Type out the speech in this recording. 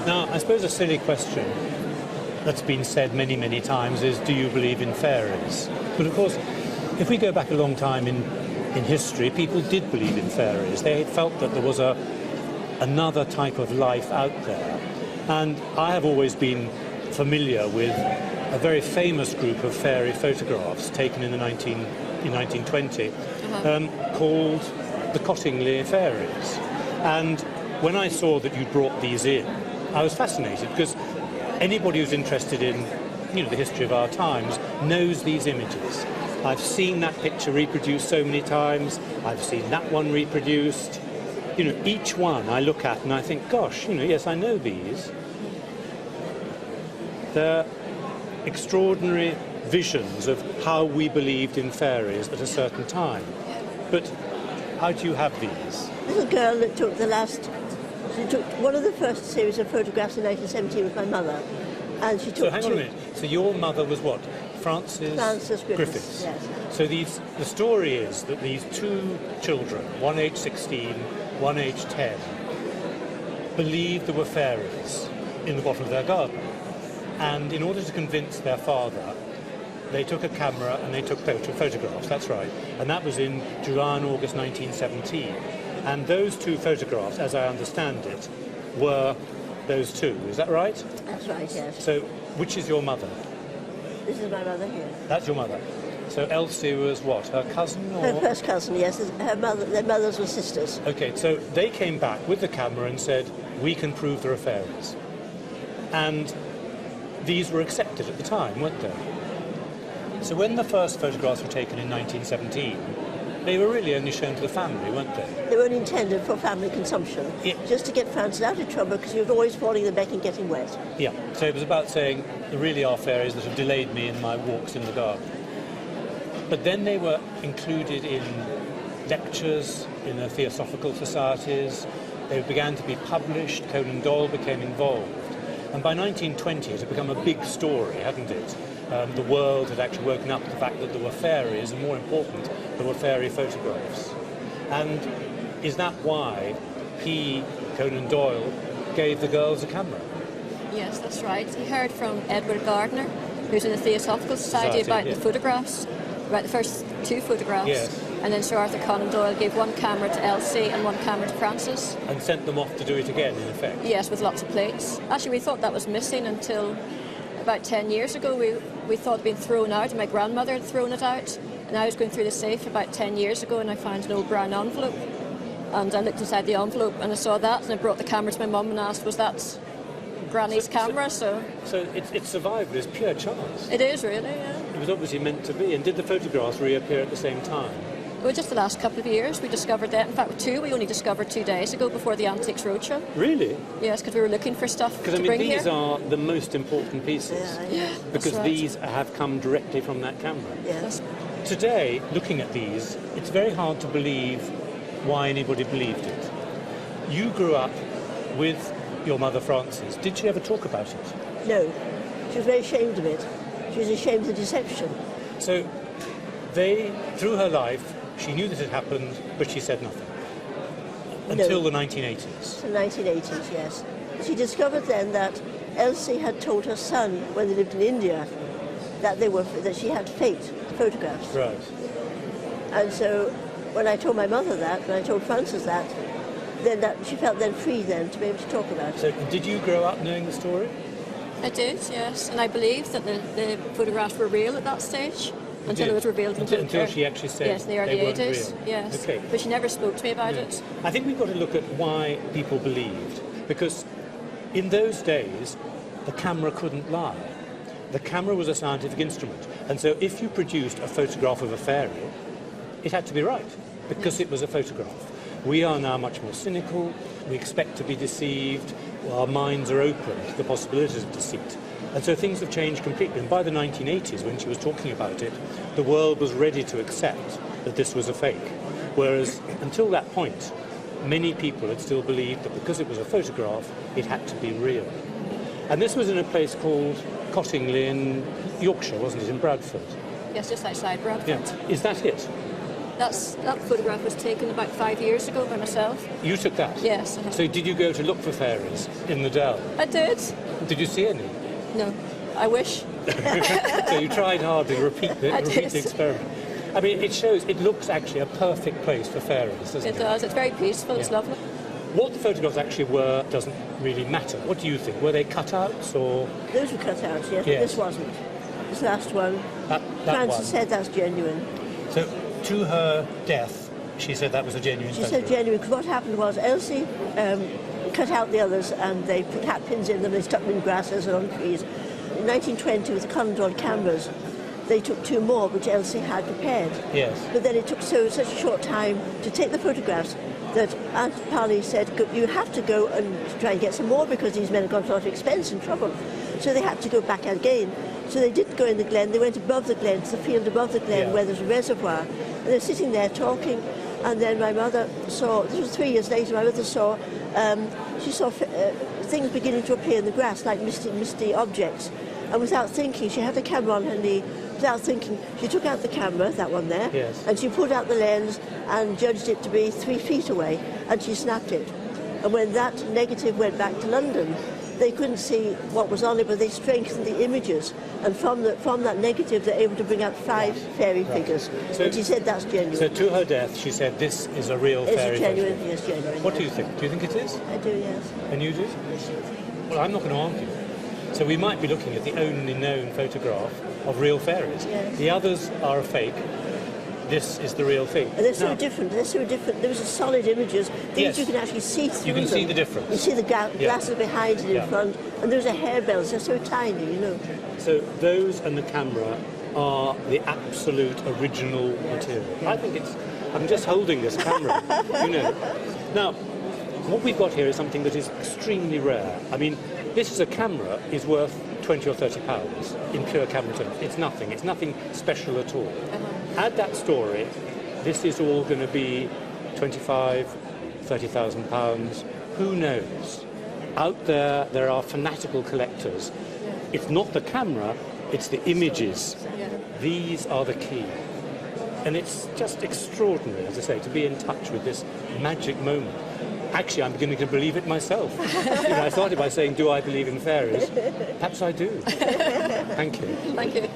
Now, I suppose a silly question that's been said many, many times is, do you believe in fairies? But of course, if we go back a long time in history, people did believe in fairies. They felt that there was another type of life out there. And I have always been familiar with a very famous group of fairy photographs taken in 1920 called the Cottingley Fairies. And when I saw that you brought these in, I was fascinated, because anybody who's interested in the history of our times knows these images. I've seen that picture reproduced so many times. I've seen that one reproduced. Each one I look at and I think, gosh, yes, I know these. They're extraordinary visions of how we believed in fairies at a certain time. But how do you have these? The little girl that took she took one of the first series of photographs in 1917 with my mother. And she took So hang on a minute. So your mother was what? Frances Griffiths. Yes. So the story is that these two children, one age 16, one age 10, believed there were fairies in the bottom of their garden. And in order to convince their father, they took a camera and they took photographs, that's right. And that was in July and August 1917. And those two photographs, as I understand it, were those two. Is that right? That's right, yes. So which is your mother? This is my mother here. That's your mother. So Elsie was what, her cousin? Or? Her first cousin, yes. Their mothers were sisters. Okay, so they came back with the camera and said, we can prove there are fairies. And these were accepted at the time, weren't they? So when the first photographs were taken in 1917, they were really only shown to the family, weren't they? They weren't intended for family consumption, just to get Frances out of trouble, because she was always falling in the beck and getting wet. Yeah, so it was about saying, there really are fairies that have delayed me in my walks in the garden. But then they were included in lectures, in the Theosophical societies. They began to be published. Conan Doyle became involved. And by 1920, it had become a big story, hadn't it? The world had actually woken up to the fact that there were fairies, and more important, there were fairy photographs. And is that why he, Conan Doyle, gave the girls a camera? Yes, that's right. He heard from Edward Gardner, who's in the Theosophical Society, about the photographs, about the first two photographs. Yes. And then Sir Arthur Conan Doyle gave one camera to Elsie and one camera to Frances. And sent them off to do it again, in effect? Yes, with lots of plates. Actually, we thought that was missing until about 10 years ago. We thought it had been thrown out, and my grandmother had thrown it out. And I was going through the safe about 10 years ago, and I found an old brown envelope. And I looked inside the envelope, and I saw that, and I brought the camera to my mum and asked, was that Granny's camera? So it's survived as pure chance. It is, really, yeah. It was obviously meant to be. And did the photographs reappear at the same time? Well, just the last couple of years we discovered that. In fact, two we only discovered 2 days ago before the Antiques Roadshow. Really? Yes, because we were looking for stuff to bring here. Because, these are the most important pieces. Yeah, because right. These have come directly from that camera. Yes. Today, looking at these, it's very hard to believe why anybody believed it. You grew up with your mother, Frances. Did she ever talk about it? No. She was very ashamed of it. She was ashamed of the deception. So, through her life, she knew that it happened, but she said nothing. Until the 1980s. The 1980s, yes. She discovered then that Elsie had told her son, when they lived in India, that she had faked photographs. Right. And so when I told my mother that, when I told Frances that, she felt then free then to be able to talk about it. So did you grow up knowing the story? I did, yes. And I believed that the photographs were real at that stage. Until it was revealed until she actually said yes, in the early they weren't 80s. real. Yes. Okay. But she never spoke to me about it. I think we've got to look at why people believed, because in those days the camera couldn't lie. The camera was a scientific instrument, and so if you produced a photograph of a fairy, it had to be right, because it was a photograph. We are now much more cynical, we expect to be deceived, our minds are open to the possibilities of deceit. And so things have changed completely. And by the 1980s, when she was talking about it, the world was ready to accept that this was a fake. Whereas until that point, many people had still believed that because it was a photograph, it had to be real. And this was in a place called Cottingley in Yorkshire, wasn't it, in Bradford? Yes, just outside Bradford. Yeah. Is that it? That photograph was taken about 5 years ago by myself. You took that? Yes. So did you go to look for fairies in the dell? I did. Did you see any? No, I wish. So you tried hard to repeat the experiment. I mean, it looks actually a perfect place for fairies, doesn't it? It does. It's very peaceful. It's lovely. What the photographs actually were doesn't really matter. What do you think? Were they cutouts or...? Those were cutouts, yes, but this wasn't. This last one, That Frances one. said that's genuine. So, to her death, she said that was a genuine She photograph. said genuine, because what happened was Elsie cut out the others and they put hat pins in them, they stuck them in grasses and on trees. In 1920, with the Cottingley cameras, they took 2 more, which Elsie had prepared. Yes. But then it took such a short time to take the photographs that Aunt Polly said, you have to go and try and get some more because these men have gone to a lot of expense and trouble. So they had to go back again. So they didn't go in the glen, they went above the glen, to the field above the glen where there's a reservoir. And they're sitting there talking, and then my mother saw, this was 3 years later, my mother saw, she saw things beginning to appear in the grass, like misty objects. And without thinking, she had the camera on her knee. Without thinking, she took out the camera, that one there, and she pulled out the lens and judged it to be 3 feet away, and she snapped it. And when that negative went back to London, they couldn't see what was on it, but they strengthened the images. And from that negative, they're able to bring out 5 fairy figures. So, and she said that's genuine. So to her death, she said this is a real fairy genuine, photograph. yes, genuine. What do you think? Do you think it is? I do, yes. And you do? Well, I'm not going to argue. So we might be looking at the only known photograph of real fairies. Yes. The others are a fake. This is the real thing. And they're so different. They're so different. Those are solid images. These you can actually see through. You can them. see the difference. You see the glasses behind and in front, and those are harebells. They're so tiny, you know. So those and the camera are the absolute original material. I think it's. I'm just holding this camera, you know. Now, what we've got here is something that is extremely rare. I mean, this is a camera is worth 20 or 30 pounds in pure camera terms. It's nothing. It's nothing special at all. Add that story, this is all going to be 25, 30,000 pounds. Who knows? Out there, there are fanatical collectors. It's not the camera, it's the images. These are the key. And it's just extraordinary, as I say, to be in touch with this magic moment. Actually, I'm beginning to believe it myself. You know, I started by saying, do I believe in fairies? Perhaps I do. Thank you. Thank you.